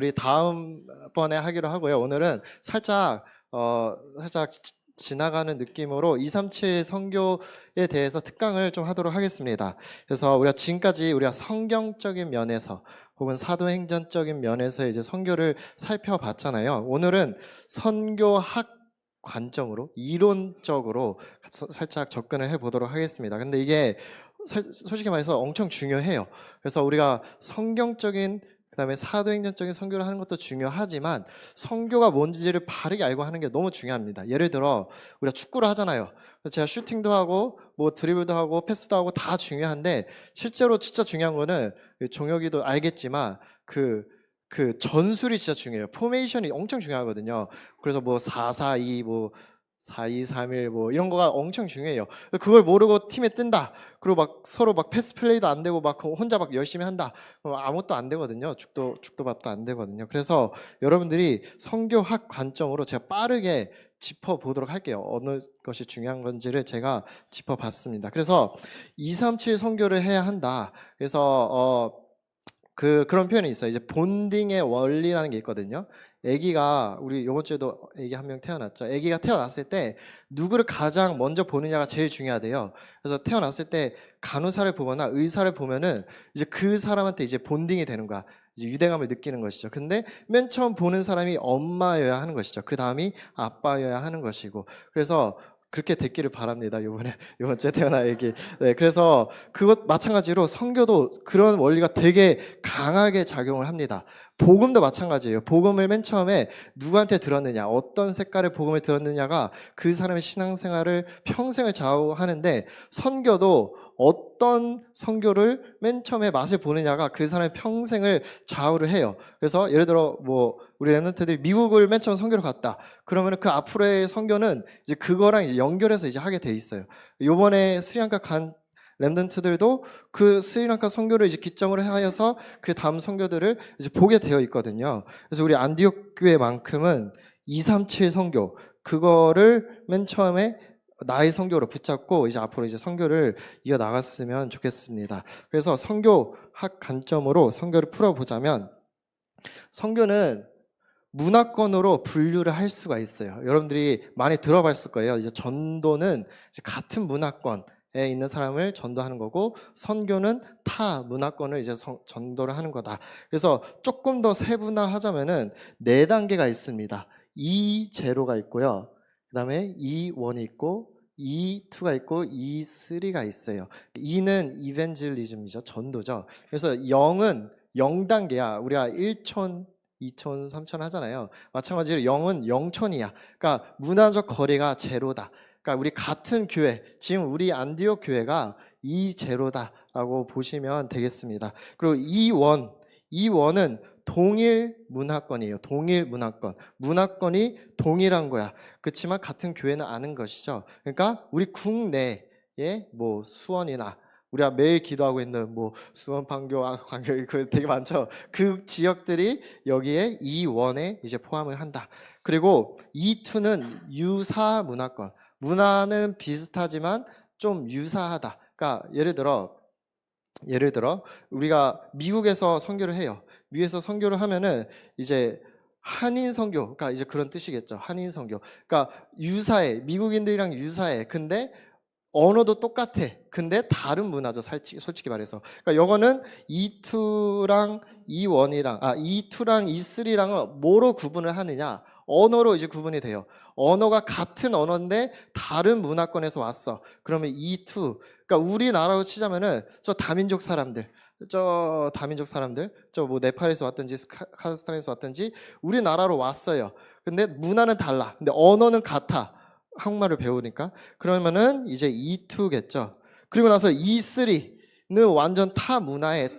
우리 다음번에 하기로 하고요. 오늘은 살짝 지나가는 느낌으로 237 선교에 대해서 특강을 좀 하도록 하겠습니다. 그래서 우리가 지금까지 우리가 성경적인 면에서 혹은 사도행전적인 면에서 이제 선교를 살펴봤잖아요. 오늘은 선교학 관점으로 이론적으로 살짝 접근을 해보도록 하겠습니다. 근데 이게 솔직히 말해서 엄청 중요해요. 그래서 우리가 성경적인 그다음에 사도행전적인 선교를 하는 것도 중요하지만 선교가 뭔지를 바르게 알고 하는 게 너무 중요합니다. 예를 들어 우리가 축구를 하잖아요. 제가 슈팅도 하고 뭐 드리블도 하고 패스도 하고 다 중요한데 실제로 진짜 중요한 거는 종혁이도 알겠지만 그 전술이 진짜 중요해요. 포메이션이 엄청 중요하거든요. 그래서 뭐 4-4-2 뭐 4-2-3-1 뭐 이런 거가 엄청 중요해요. 그걸 모르고 팀에 뜬다. 그리고 막 서로 막 패스 플레이도 안 되고 막 혼자 막 열심히 한다. 아무것도 안 되거든요. 죽도 밥도 안 되거든요. 그래서 여러분들이 선교학 관점으로 제가 빠르게 짚어보도록 할게요. 어느 것이 중요한 건지를 제가 짚어봤습니다. 그래서 237 선교를 해야 한다. 그래서 그런 표현이 있어요. 이제 본딩의 원리라는 게 있거든요. 아기가 우리 이번 주에도 아기 한 명 태어났죠. 아기가 태어났을 때 누구를 가장 먼저 보느냐가 제일 중요하대요. 그래서 태어났을 때 간호사를 보거나 의사를 보면은 이제 그 사람한테 이제 본딩이 되는 거야. 이제 유대감을 느끼는 것이죠. 근데 맨 처음 보는 사람이 엄마여야 하는 것이죠. 그 다음이 아빠여야 하는 것이고. 그래서 그렇게 됐기를 바랍니다. 이번 주에 태어난 아기. 네, 그래서 그것 마찬가지로 선교도 그런 원리가 되게 강하게 작용을 합니다. 복음도 마찬가지예요. 복음을 맨 처음에 누구한테 들었느냐, 어떤 색깔의 복음을 들었느냐가 그 사람의 신앙생활을 평생을 좌우하는데 선교도 어떤 선교를 맨 처음에 맛을 보느냐가 그 사람의 평생을 좌우를 해요. 그래서 예를 들어 뭐 우리 랩런트들이 미국을 맨 처음 선교를 갔다. 그러면 그 앞으로의 선교는 이제 그거랑 이제 연결해서 이제 하게 돼 있어요. 요번에 스리랑카 간 랩런트들도 그 스리랑카 선교를 이제 기점으로 하여서 그 다음 선교들을 이제 보게 되어 있거든요. 그래서 우리 안디옥 교회만큼은 237 선교 그거를 맨 처음에 나의 선교로 붙잡고 이제 앞으로 이제 선교를 이어 나갔으면 좋겠습니다. 그래서 선교학 관점으로 선교를 풀어보자면 선교는 문화권으로 분류를 할 수가 있어요. 여러분들이 많이 들어봤을 거예요. 이제 전도는 이제 같은 문화권에 있는 사람을 전도하는 거고 선교는 타 문화권을 이제 전도를 하는 거다. 그래서 조금 더 세분화하자면은 4단계가 있습니다. E0가 있고요. 그다음에 E1이 있고 E2가 있고 E3가 있어요. E는 이벤젤리즘이죠. 전도죠. 그래서 0은 0단계야. 우리가 1촌 2촌, 3촌 하잖아요. 마찬가지로 0은 0촌이야. 그러니까 문화적 거리가 제로다. 그러니까 우리 같은 교회, 지금 우리 안디옥 교회가 이 제로다라고 보시면 되겠습니다. 그리고 이원은 동일 문화권이에요. 동일 문화권. 문화권이 동일한 거야. 그렇지만 같은 교회는 아는 것이죠. 그러니까 우리 국내에 뭐 수원이나 우리가 매일 기도하고 있는 뭐 수원, 판교, 광교 그 되게 많죠. 그 지역들이 여기에 이원에 이제 포함을 한다. 그리고 E2는 유사 문화권. 문화는 비슷하지만 좀 유사하다. 그러니까 예를 들어 우리가 미국에서 선교를 해요. 미국에서 선교를 하면은 이제 한인 선교, 그러니까 이제 그런 뜻이겠죠. 한인 선교. 그러니까 유사해. 미국인들이랑 유사해. 근데 언어도 똑같아. 근데 다른 문화죠. 솔직히 말해서. 그러니까 요거는 E2랑 E1이랑 E3랑은 뭐로 구분을 하느냐? 언어로 이제 구분이 돼요. 언어가 같은 언어인데 다른 문화권에서 왔어. 그러면 E2. 그러니까 우리나라로 치자면은 저 다민족 사람들, 저 뭐 네팔에서 왔든지 카자흐스탄에서 왔든지 우리나라로 왔어요. 근데 문화는 달라. 근데 언어는 같아. 한국말을 배우니까. 그러면은 이제 E2겠죠. 그리고 나서 E3는 완전 타 문화의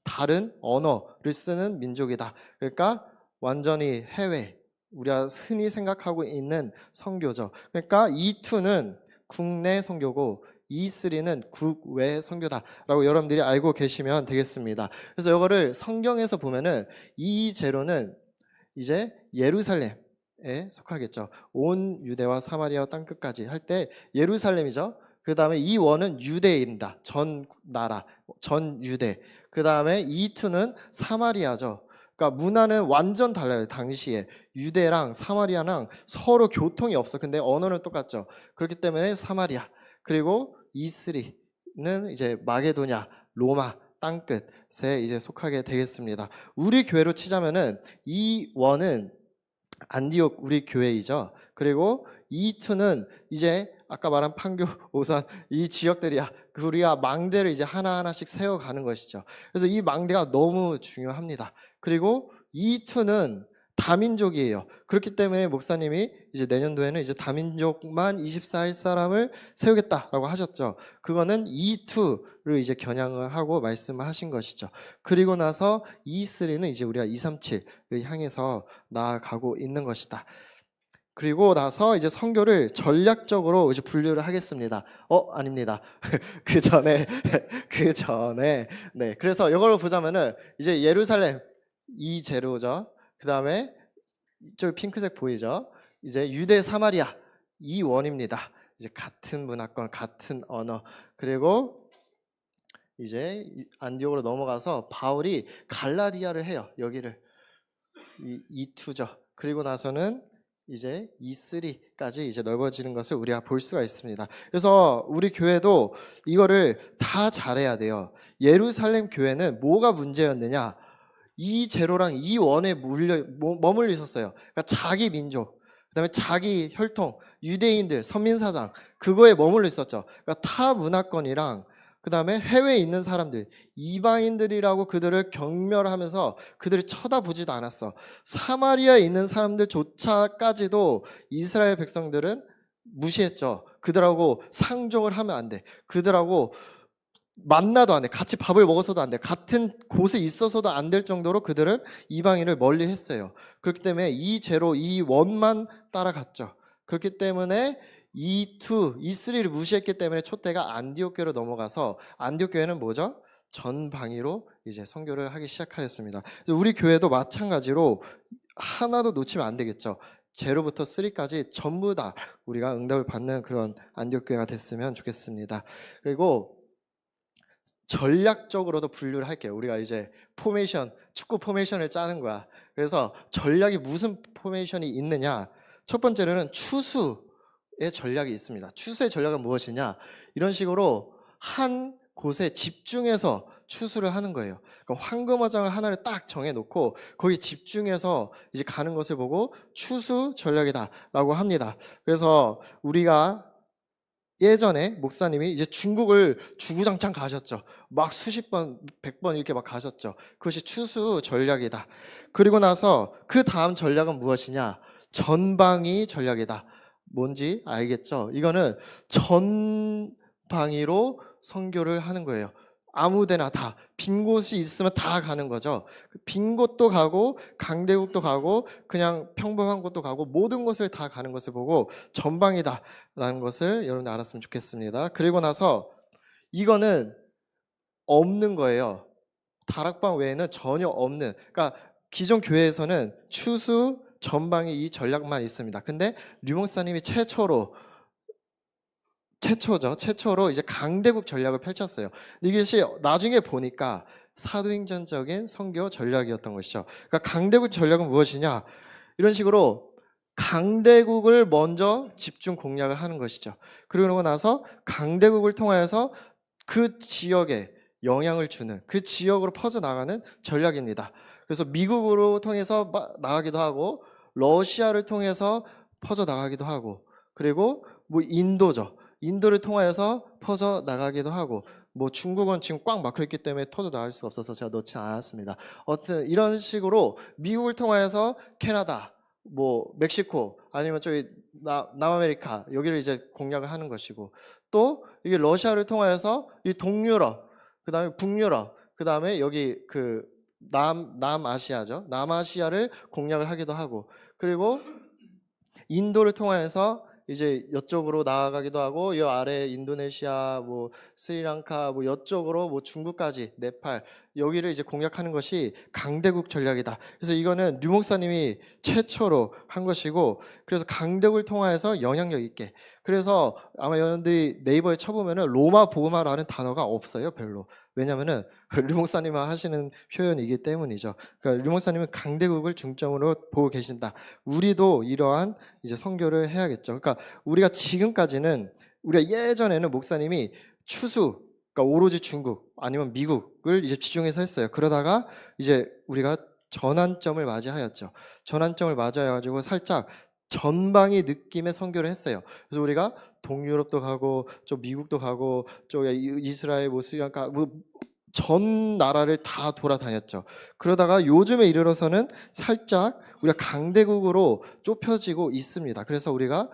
다른 언어를 쓰는 민족이다. 그러니까 완전히 해외, 우리가 흔히 생각하고 있는 선교죠. 그러니까 E2는 국내 선교고 E3는 국외 선교다라고 여러분들이 알고 계시면 되겠습니다. 그래서 이거를 성경에서 보면은 E0는 이제 예루살렘 에 속하겠죠. 온 유대와 사마리아 땅 끝까지 할 때 예루살렘이죠. 그 다음에 이 원은 유대입니다. 전 나라, 전 유대. 그 다음에 이 투는 사마리아죠. 그러니까 문화는 완전 달라요. 당시에 유대랑 사마리아랑 서로 교통이 없어. 근데 언어는 똑같죠. 그렇기 때문에 사마리아 그리고 이스리는 이제 마게도냐, 로마 땅끝에 이제 속하게 되겠습니다. 우리 교회로 치자면은 이 원은 안디옥 우리 교회이죠. 그리고 E2는 이제 아까 말한 판교, 오산 이 지역들이야. 우리가 망대를 이제 하나하나씩 세워가는 것이죠. 그래서 이 망대가 너무 중요합니다. 그리고 E2는 다민족이에요. 그렇기 때문에 목사님이 이제 내년도에는 이제 다민족만 24일 사람을 세우겠다라고 하셨죠. 그거는 E2를 이제 겨냥을 하고 말씀을 하신 것이죠. 그리고 나서 E3는 이제 우리가 237을 향해서 나아가고 있는 것이다. 그리고 나서 이제 선교를 전략적으로 이제 분류를 하겠습니다. 아닙니다. 그 전에 네. 그래서 이걸로 보자면은 이제 예루살렘 이 제로죠. 그다음에 이쪽 핑크색 보이죠? 이제 유대 사마리아 이 원입니다. 이제 같은 문화권, 같은 언어. 그리고 이제 안디옥으로 넘어가서 바울이 갈라디아를 해요. 여기를 이투죠. 그리고 나서는 이제 E3까지 이제 넓어지는 것을 우리가 볼 수가 있습니다. 그래서 우리 교회도 이거를 다 잘해야 돼요. 예루살렘 교회는 뭐가 문제였느냐? 이 제로랑 이 원에 머물러 있었어요. 그러니까 자기 민족, 그다음에 자기 혈통, 유대인들, 선민사상 그거에 머물러 있었죠. 그러니까 타 문화권이랑 그다음에 해외에 있는 사람들, 이방인들이라고 그들을 경멸하면서 그들을 쳐다보지도 않았어. 사마리아에 있는 사람들조차까지도 이스라엘 백성들은 무시했죠. 그들하고 상종을 하면 안 돼. 그들하고 만나도 안 돼. 같이 밥을 먹어서도 안 돼. 같은 곳에 있어서도 안 될 정도로 그들은 이방인을 멀리 했어요. 그렇기 때문에 이 제로, 이 원만 따라갔죠. 그렇기 때문에 E2, E3를 무시했기 때문에 촛대가 안디옥 교회로 넘어가서 안디옥 교회는 뭐죠? 전방위로 이제 선교를 하기 시작하였습니다. 우리 교회도 마찬가지로 하나도 놓치면 안 되겠죠. 제로부터 3까지 전부 다 우리가 응답을 받는 그런 안디옥 교회가 됐으면 좋겠습니다. 그리고 전략적으로도 분류를 할게요. 우리가 이제 포메이션, 축구 포메이션을 짜는 거야. 그래서 전략이 무슨 포메이션이 있느냐? 첫 번째로는 추수의 전략이 있습니다. 추수의 전략은 무엇이냐? 이런 식으로 한 곳에 집중해서 추수를 하는 거예요. 그러니까 황금어장을 하나를 딱 정해놓고 거기 집중해서 이제 가는 것을 보고 추수 전략이다라고 합니다. 그래서 우리가 예전에 목사님이 이제 중국을 주구장창 가셨죠. 막 수십 번, 100번 이렇게 막 가셨죠. 그것이 추수 전략이다. 그리고 나서 그 다음 전략은 무엇이냐? 전방위 전략이다. 뭔지 알겠죠? 이거는 전방위로 선교를 하는 거예요. 아무데나 다 빈 곳이 있으면 다 가는 거죠. 빈 곳도 가고 강대국도 가고 그냥 평범한 곳도 가고 모든 곳을 다 가는 것을 보고 전방이다라는 것을 여러분 알았으면 좋겠습니다. 그리고 나서 이거는 없는 거예요. 다락방 외에는 전혀 없는. 그러니까 기존 교회에서는 추수 전방이 이 전략만 있습니다. 근데 류목사님이 최초로 이제 강대국 전략을 펼쳤어요. 이것이 나중에 보니까 사도행전적인 선교 전략이었던 것이죠. 그러니까 강대국 전략은 무엇이냐? 이런 식으로 강대국을 먼저 집중 공략을 하는 것이죠. 그러고 나서 강대국을 통하여서 그 지역에 영향을 주는, 그 지역으로 퍼져나가는 전략입니다. 그래서 미국으로 통해서 나가기도 하고 러시아를 통해서 퍼져나가기도 하고 그리고 뭐 인도죠. 인도를 통하여서 퍼져 나가기도 하고 뭐 중국은 지금 꽉 막혀 있기 때문에 터져 나갈 수가 없어서 제가 넣지 않았습니다. 어쨌든 이런 식으로 미국을 통하여서 캐나다, 뭐 멕시코 아니면 저기 남아메리카 여기를 이제 공략을 하는 것이고 또 이게 러시아를 통하여서 이 동유럽, 그다음에 북유럽, 그다음에 여기 그 남아시아죠. 남아시아를 공략을 하기도 하고 그리고 인도를 통하여서 이제 이쪽으로 나아가기도 하고 이 아래 인도네시아 뭐 스리랑카 뭐 이쪽으로 뭐 중국까지 네팔 여기를 이제 공략하는 것이 강대국 전략이다. 그래서 이거는 류 목사님이 최초로 한 것이고, 그래서 강대국을 통하여서 영향력 있게. 그래서 아마 여러분들이 네이버에 쳐보면은 로마 복음화라는 단어가 없어요, 별로. 왜냐면은 류 목사님만 하시는 표현이기 때문이죠. 그러니까 류 목사님은 강대국을 중점으로 보고 계신다. 우리도 이러한 이제 선교를 해야겠죠. 그러니까 우리가 지금까지는, 우리가 예전에는 목사님이 추수, 그러니까 오로지 중국 아니면 미국을 이제 집중해서 했어요. 그러다가 이제 우리가 전환점을 맞이하였죠. 전환점을 맞이해가지고 살짝 전방위 느낌의 선교를 했어요. 그래서 우리가 동유럽도 가고, 좀 미국도 가고, 좀 이스라엘, 뭐 스리랑카, 뭐 전 나라를 다 돌아다녔죠. 그러다가 요즘에 이르러서는 살짝 우리가 강대국으로 좁혀지고 있습니다. 그래서 우리가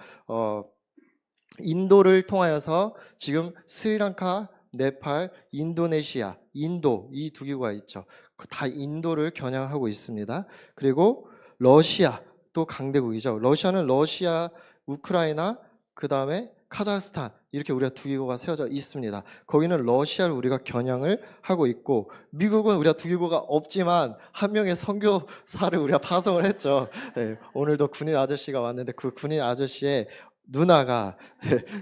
인도를 통하여서 지금 스리랑카, 네팔, 인도네시아, 인도 이 두 개국가 있죠. 다 인도를 겨냥하고 있습니다. 그리고 러시아 또 강대국이죠. 러시아는 러시아, 우크라이나, 그 다음에 카자흐스탄, 이렇게 우리가 두 개국가 세워져 있습니다. 거기는 러시아를 우리가 겨냥을 하고 있고, 미국은 우리가 두 개국가 없지만 한 명의 선교사를 우리가 파송을 했죠. 네, 오늘도 군인 아저씨가 왔는데 그 군인 아저씨의 누나가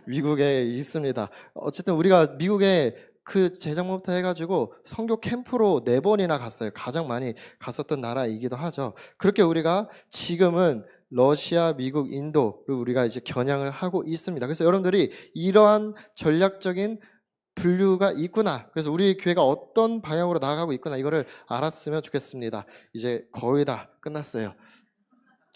미국에 있습니다. 어쨌든 우리가 미국에 그 재작년부터 해가지고 선교 캠프로 4번이나 갔어요. 가장 많이 갔었던 나라이기도 하죠. 그렇게 우리가 지금은 러시아, 미국, 인도를 우리가 이제 겨냥을 하고 있습니다. 그래서 여러분들이 이러한 전략적인 분류가 있구나, 그래서 우리 교회가 어떤 방향으로 나아가고 있구나, 이거를 알았으면 좋겠습니다. 이제 거의 다 끝났어요.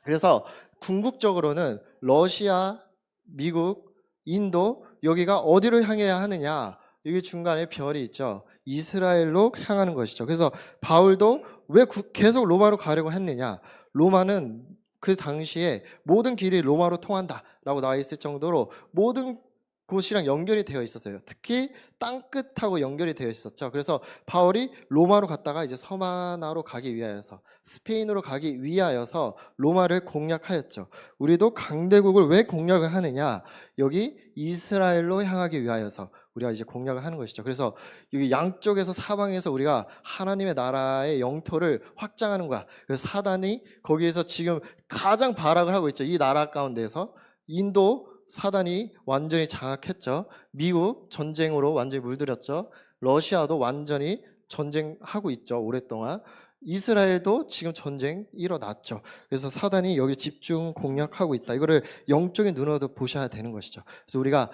그래서 궁극적으로는 러시아, 미국, 인도, 여기가 어디로 향해야 하느냐, 여기 중간에 별이 있죠. 이스라엘로 향하는 것이죠. 그래서 바울도 왜 계속 로마로 가려고 했느냐, 로마는 그 당시에 모든 길이 로마로 통한다라고 나와 있을 정도로 모든 곳이랑 연결이 되어 있었어요. 특히 땅끝하고 연결이 되어 있었죠. 그래서 바울이 로마로 갔다가 이제 서마나로 가기 위하여서, 스페인으로 가기 위하여서 로마를 공략하였죠. 우리도 강대국을 왜 공략을 하느냐, 여기 이스라엘로 향하기 위하여서 우리가 이제 공략을 하는 것이죠. 그래서 여기 양쪽에서 사방에서 우리가 하나님의 나라의 영토를 확장하는 거야. 그래서 사단이 거기에서 지금 가장 발악을 하고 있죠. 이 나라 가운데에서 인도 사단이 완전히 장악했죠. 미국 전쟁으로 완전히 물들였죠. 러시아도 완전히 전쟁하고 있죠. 오랫동안. 이스라엘도 지금 전쟁 일어났죠. 그래서 사단이 여기 집중 공략하고 있다. 이거를 영적인 눈으로도 보셔야 되는 것이죠. 그래서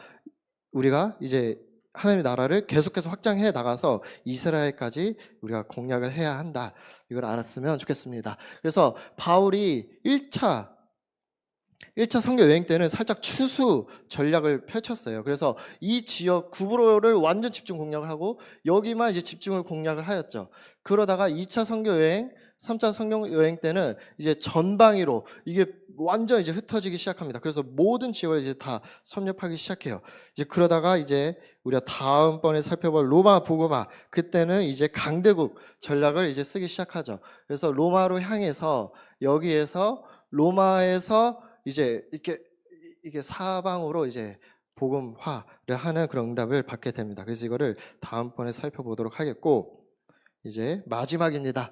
우리가 이제 하나님의 나라를 계속해서 확장해 나가서 이스라엘까지 우리가 공략을 해야 한다. 이걸 알았으면 좋겠습니다. 그래서 바울이 1차 선교 여행 때는 살짝 추수 전략을 펼쳤어요. 그래서 이 지역 구브로를 완전 집중 공략을 하고 여기만 이제 집중을 공략을 하였죠. 그러다가 2차 선교 여행, 3차 선교 여행 때는 이제 전방위로 이게 완전 이제 흩어지기 시작합니다. 그래서 모든 지역을 이제 다 섭렵하기 시작해요. 이제 그러다가 이제 우리가 다음번에 살펴볼 로마 복음화, 그때는 이제 강대국 전략을 이제 쓰기 시작하죠. 그래서 로마로 향해서 여기에서 로마에서 이제 이게 사방으로 이제 복음화를 하는 그런 응답을 받게 됩니다. 그래서 이거를 다음번에 살펴보도록 하겠고, 이제 마지막입니다.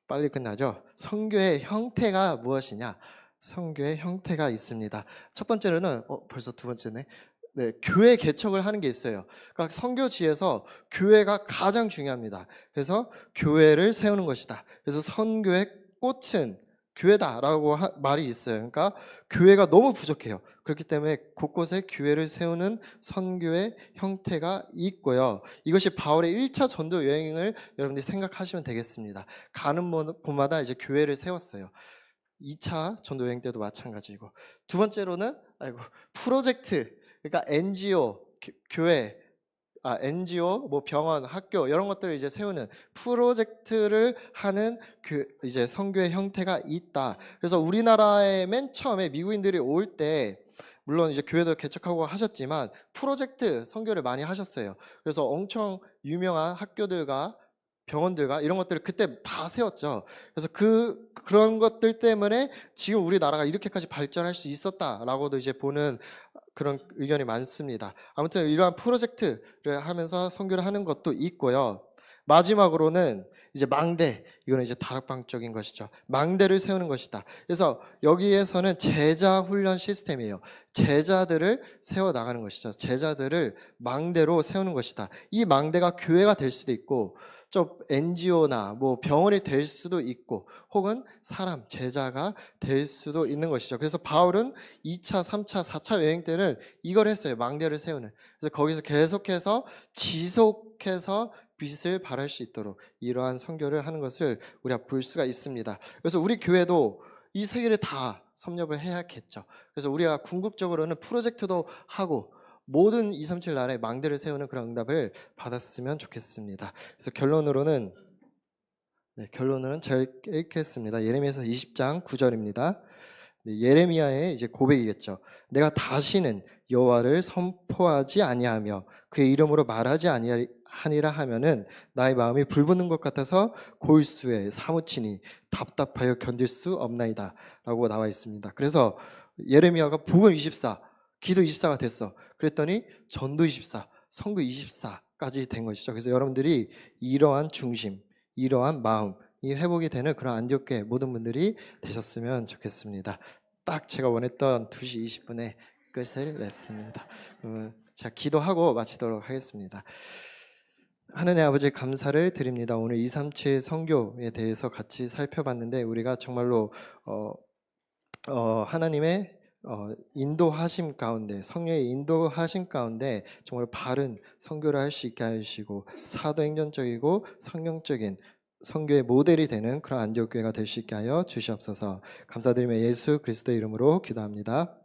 빨리 끝나죠. 선교의 형태가 무엇이냐? 선교의 형태가 있습니다. 첫 번째로는 벌써 두 번째네. 네, 교회 개척을 하는 게 있어요. 그러니까 선교지에서 교회가 가장 중요합니다. 그래서 교회를 세우는 것이다. 그래서 선교의 꽃은 교회다라고 말이 있어요. 그러니까 교회가 너무 부족해요. 그렇기 때문에 곳곳에 교회를 세우는 선교의 형태가 있고요. 이것이 바울의 1차 전도 여행을 여러분들이 생각하시면 되겠습니다. 가는 곳마다 이제 교회를 세웠어요. 2차 전도 여행 때도 마찬가지고, 두 번째로는 프로젝트, 그러니까 NGO, 교회, NGO, 뭐 병원, 학교 이런 것들을 이제 세우는 프로젝트를 하는 이제 선교의 형태가 있다. 그래서 우리나라에 맨 처음에 미국인들이 올 때 물론 이제 교회도 개척하고 하셨지만 프로젝트 선교를 많이 하셨어요. 그래서 엄청 유명한 학교들과 병원들과 이런 것들을 그때 다 세웠죠. 그래서 그런 것들 때문에 지금 우리나라가 이렇게까지 발전할 수 있었다라고도 이제 보는 그런 의견이 많습니다. 아무튼 이러한 프로젝트를 하면서 선교를 하는 것도 있고요. 마지막으로는 이제 망대, 이거는 이제 다락방적인 것이죠. 망대를 세우는 것이다. 그래서 여기에서는 제자 훈련 시스템이에요. 제자들을 세워 나가는 것이죠. 제자들을 망대로 세우는 것이다. 이 망대가 교회가 될 수도 있고, 좀 NGO나 뭐 병원이 될 수도 있고, 혹은 사람, 제자가 될 수도 있는 것이죠. 그래서 바울은 2차, 3차, 4차 여행 때는 이걸 했어요. 망대를 세우는. 그래서 거기서 계속해서 지속해서 빛을 발할 수 있도록 이러한 선교를 하는 것을 우리가 볼 수가 있습니다. 그래서 우리 교회도 이 세 개를 다 섭렵을 해야겠죠. 그래서 우리가 궁극적으로는 프로젝트도 하고 모든 237 나라의 망대를 세우는 그런 응답을 받았으면 좋겠습니다. 그래서 결론으로는 제가 읽겠습니다. 예레미야서 20장 9절입니다. 예레미야의 이제 고백이겠죠. 내가 다시는 여호와를 선포하지 아니하며 그의 이름으로 말하지 아니하니라 하면은 나의 마음이 불붙는 것 같아서 골수에 사무치니 답답하여 견딜 수 없나이다 라고 나와 있습니다. 그래서 예레미야가 복음 24, 기도 24가 됐어. 그랬더니 전도 24, 선교 24까지 된 것이죠. 그래서 여러분들이 이러한 중심, 이러한 마음, 이 회복이 되는 그런 안디옥교회 모든 분들이 되셨으면 좋겠습니다. 딱 제가 원했던 2시 20분에 끝을 냈습니다. 자, 기도하고 마치도록 하겠습니다. 하나님 아버지 감사를 드립니다. 오늘 237 선교에 대해서 같이 살펴봤는데 우리가 정말로 하나님의 인도하심 가운데, 성령의 인도하심 가운데 정말 바른 선교를 할 수 있게 하시고 사도행전적이고 성령적인 선교의 모델이 되는 그런 안디옥 교회가 될 수 있게 하여 주시옵소서. 감사드리며 예수 그리스도의 이름으로 기도합니다.